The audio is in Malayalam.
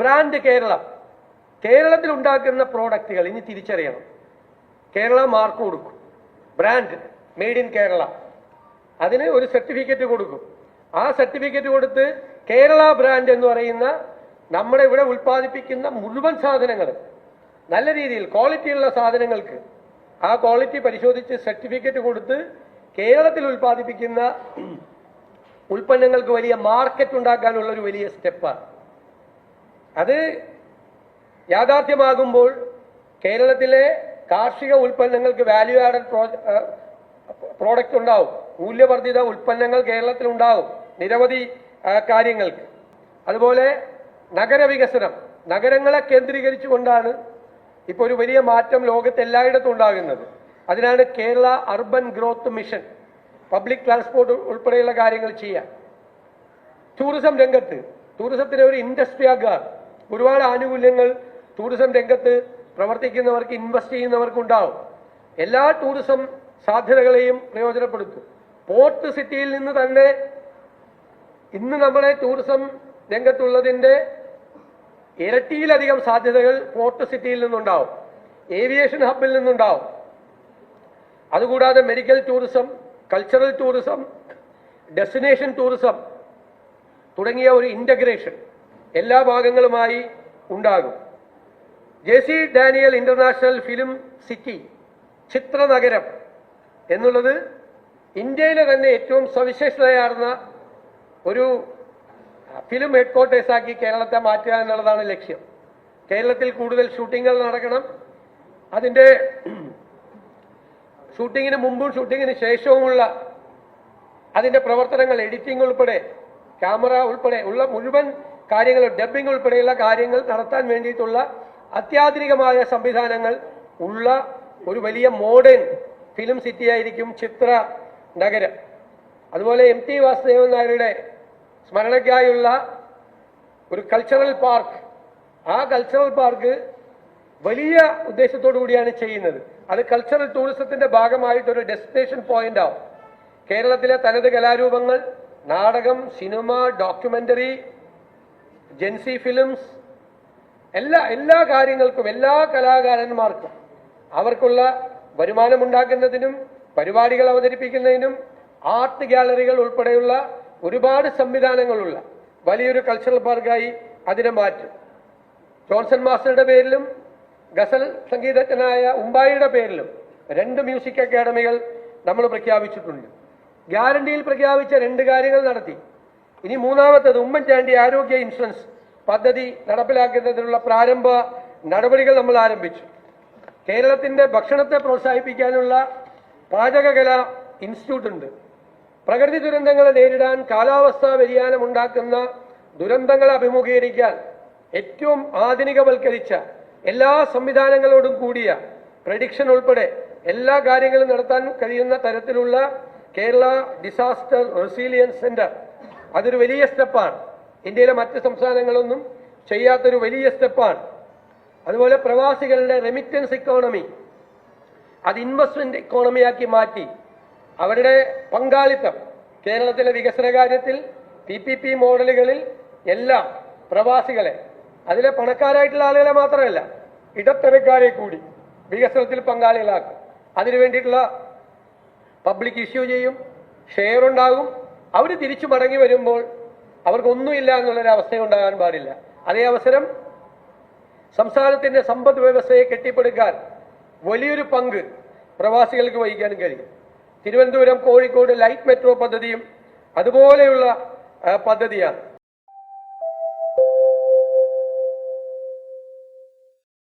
ബ്രാൻഡ് കേരളം. കേരളത്തിൽ ഉണ്ടാക്കുന്ന പ്രോഡക്റ്റുകൾ ഇനി തിരിച്ചറിയണം. കേരള മാർക്ക് കൊടുക്കും, ബ്രാൻഡ് മെയ്ഡ് ഇൻ കേരള. അതിന് ഒരു സർട്ടിഫിക്കറ്റ് കൊടുക്കും. ആ സർട്ടിഫിക്കറ്റ് കൊടുത്ത് കേരള ബ്രാൻഡ് എന്ന് പറയുന്ന നമ്മുടെ ഇവിടെ ഉൽപ്പാദിപ്പിക്കുന്ന മുഴുവൻ സാധനങ്ങൾ നല്ല രീതിയിൽ ക്വാളിറ്റിയുള്ള സാധനങ്ങൾക്ക് ആ ക്വാളിറ്റി പരിശോധിച്ച് സർട്ടിഫിക്കറ്റ് കൊടുത്ത് കേരളത്തിൽ ഉൽപ്പാദിപ്പിക്കുന്ന ഉൽപ്പന്നങ്ങൾക്ക് വലിയ മാർക്കറ്റ് ഉണ്ടാക്കാനുള്ള ഒരു വലിയ സ്റ്റെപ്പാണ്. അത് യാഥാർത്ഥ്യമാകുമ്പോൾ കേരളത്തിലെ കാർഷിക ഉൽപ്പന്നങ്ങൾക്ക് വാല്യൂ ആഡഡ് പ്രോഡക്റ്റ് ഉണ്ടാവും, മൂല്യവർദ്ധിത ഉൽപ്പന്നങ്ങൾ കേരളത്തിൽ ഉണ്ടാവും നിരവധി കാര്യങ്ങൾക്ക്. അതുപോലെ നഗരവികസനം, നഗരങ്ങളെ കേന്ദ്രീകരിച്ചുകൊണ്ടാണ് ഇപ്പോൾ ഒരു വലിയ മാറ്റം ലോകത്ത് എല്ലായിടത്തും ഉണ്ടാകുന്നത്. അതിനാണ് Kerala urban growth mission, public transport ഉൾപ്പെടെയുള്ള കാര്യങ്ങൾ ചെയ്യാം. ടൂറിസം രംഗത്ത് ടൂറിസത്തിന് ഒരു ഇൻഡസ്ട്രി ആകാൻ ഒരുപാട് ആനുകൂല്യങ്ങൾ ടൂറിസം രംഗത്ത് പ്രവർത്തിക്കുന്നവർക്ക് ഇൻവെസ്റ്റ് ചെയ്യുന്നവർക്ക് ഉണ്ടാവും. എല്ലാ ടൂറിസം സാധ്യതകളെയും പ്രയോജനപ്പെടുത്തും. പോർട്ട് സിറ്റിയിൽ നിന്ന് തന്നെ ഇന്ന് നമ്മളെ ടൂറിസം രംഗത്തുള്ളതിൻ്റെ ഇരട്ടിയിലധികം സാധ്യതകൾ പോർട്ട് സിറ്റിയിൽ നിന്നുണ്ടാവും, ഏവിയേഷൻ ഹബിൽ നിന്നുണ്ടാവും. അതുകൂടാതെ medical tourism, cultural tourism, destination tourism തുടങ്ങിയ ഒരു ഇൻ്റഗ്രേഷൻ എല്ലാ ഭാഗങ്ങളുമായി ഉണ്ടാകും. JC Daniel international film city, ചിത്രനഗരം എന്നുള്ളത് ഇന്ത്യയിലെ തന്നെ ഏറ്റവും സവിശേഷതയാർന്ന ഒരു ഫിലിം ഹെഡ്ക്വാർട്ടേഴ്സാക്കി കേരളത്തെ മാറ്റുക എന്നുള്ളതാണ് ലക്ഷ്യം. കേരളത്തിൽ കൂടുതൽ ഷൂട്ടിങ്ങുകൾ നടക്കണം. അതിൻ്റെ ഷൂട്ടിങ്ങിന് മുമ്പും ഷൂട്ടിങ്ങിന് ശേഷവുമുള്ള അതിൻ്റെ പ്രവർത്തനങ്ങൾ, എഡിറ്റിംഗ് ഉൾപ്പെടെ, ക്യാമറ ഉൾപ്പെടെ ഉള്ള മുഴുവൻ കാര്യങ്ങൾ, ഡബ്ബിംഗ് ഉൾപ്പെടെയുള്ള കാര്യങ്ങൾ നടത്താൻ വേണ്ടിയിട്ടുള്ള അത്യാധുനികമായ സംവിധാനങ്ങൾ ഉള്ള ഒരു വലിയ മോഡേൺ ഫിലിം സിറ്റി ആയിരിക്കും ചിത്ര നഗരം. അതുപോലെ MT വാസുദേവൻ നായരുടെ സ്മരണയ്ക്കായുള്ള ഒരു കൾച്ചറൽ പാർക്ക്, ആ കൾച്ചറൽ പാർക്ക് വലിയ ഉദ്ദേശത്തോടു കൂടിയാണ് ചെയ്യുന്നത്. അത് കൾച്ചറൽ ടൂറിസത്തിന്റെ ഭാഗമായിട്ടൊരു ഡെസ്റ്റിനേഷൻ പോയിന്റ് ആവും. കേരളത്തിലെ തനത് കലാരൂപങ്ങൾ, നാടകം, സിനിമ, ഡോക്യുമെന്ററി, ജെൻസി ഫിലിംസ്, എല്ലാ കാര്യങ്ങൾക്കും, എല്ലാ കലാകാരന്മാർക്കും അവർക്കുള്ള വരുമാനമുണ്ടാക്കുന്നതിനും പരിപാടികൾ അവതരിപ്പിക്കുന്നതിനും ആർട്ട് ഗാലറികൾ ഉൾപ്പെടെയുള്ള ഒരുപാട് സംവിധാനങ്ങളുള്ള വലിയൊരു കൾച്ചറൽ പാർക്കായി അതിനെ മാറ്റും. ജോൺസൺ മാസ്റ്ററുടെ പേരിലും ഗസൽ സംഗീതജ്ഞനായ ഉമ്പായിയുടെ പേരിലും 2 മ്യൂസിക് അക്കാഡമികൾ നമ്മൾ പ്രഖ്യാപിച്ചിട്ടുണ്ട്. ഗ്യാരണ്ടിയിൽ പ്രഖ്യാപിച്ച 2 കാര്യങ്ങൾ നടത്തി. ഇനി മൂന്നാമത്തത് ഉമ്മൻചാണ്ടി ആരോഗ്യ ഇൻഷുറൻസ് പദ്ധതി നടപ്പിലാക്കുന്നതിനുള്ള പ്രാരംഭ നടപടികൾ നമ്മൾ ആരംഭിച്ചു. കേരളത്തിന്റെ ഭക്ഷണത്തെ പ്രോത്സാഹിപ്പിക്കാനുള്ള പാചകകലാ ഇൻസ്റ്റിറ്റ്യൂട്ട് ഉണ്ട്. പ്രകൃതി ദുരന്തങ്ങളെ നേരിടാൻ, കാലാവസ്ഥാ വ്യതിയാനം ഉണ്ടാക്കുന്ന ദുരന്തങ്ങളെ അഭിമുഖീകരിക്കാൻ ഏറ്റവും ആധുനികവൽക്കരിച്ച എല്ലാ സംവിധാനങ്ങളോടും കൂടിയ പ്രഡിക്ഷൻ ഉൾപ്പെടെ എല്ലാ കാര്യങ്ങളും നടത്താൻ കഴിയുന്ന തരത്തിലുള്ള കേരള ഡിസാസ്റ്റർ റെസിലിയൻസ് സെന്റർ, അതൊരു വലിയ സ്റ്റെപ്പാണ്. ഇന്ത്യയിലെ മറ്റ് സംസ്ഥാനങ്ങളൊന്നും ചെയ്യാത്തൊരു വലിയ സ്റ്റെപ്പാണ്. അതുപോലെ പ്രവാസികളുടെ റെമിറ്റൻസ് ഇക്കോണമി, അത് ഇൻവെസ്റ്റ്മെന്റ് ഇക്കോണമിയാക്കി മാറ്റി അവരുടെ പങ്കാളിത്തം കേരളത്തിലെ വികസന കാര്യത്തിൽ PPP മോഡലുകളിൽ എല്ലാം പ്രവാസികളെ, അതിലെ പണക്കാരായിട്ടുള്ള ആളുകളെ മാത്രമല്ല ഇടത്തരക്കാരെ കൂടി വികസനത്തിൽ പങ്കാളികളാക്കും. അതിനു വേണ്ടിയിട്ടുള്ള പബ്ലിക് ഇഷ്യൂ ചെയ്യും, ഷെയർ ഉണ്ടാകും. അവർ തിരിച്ചു മടങ്ങി വരുമ്പോൾ അവർക്കൊന്നുമില്ല എന്നുള്ളൊരവസ്ഥ ഉണ്ടാകാൻ പാടില്ല. അതേ അവസരം സംസ്ഥാനത്തിന്റെ സമ്പദ് വ്യവസ്ഥയെ കെട്ടിപ്പടുക്കാൻ വലിയൊരു പങ്ക് പ്രവാസികൾക്ക് വഹിക്കാൻ കഴിയും. തിരുവനന്തപുരം, കോഴിക്കോട് ലൈറ്റ് മെട്രോ പദ്ധതിയും അതുപോലെയുള്ള പദ്ധതിയാണ്.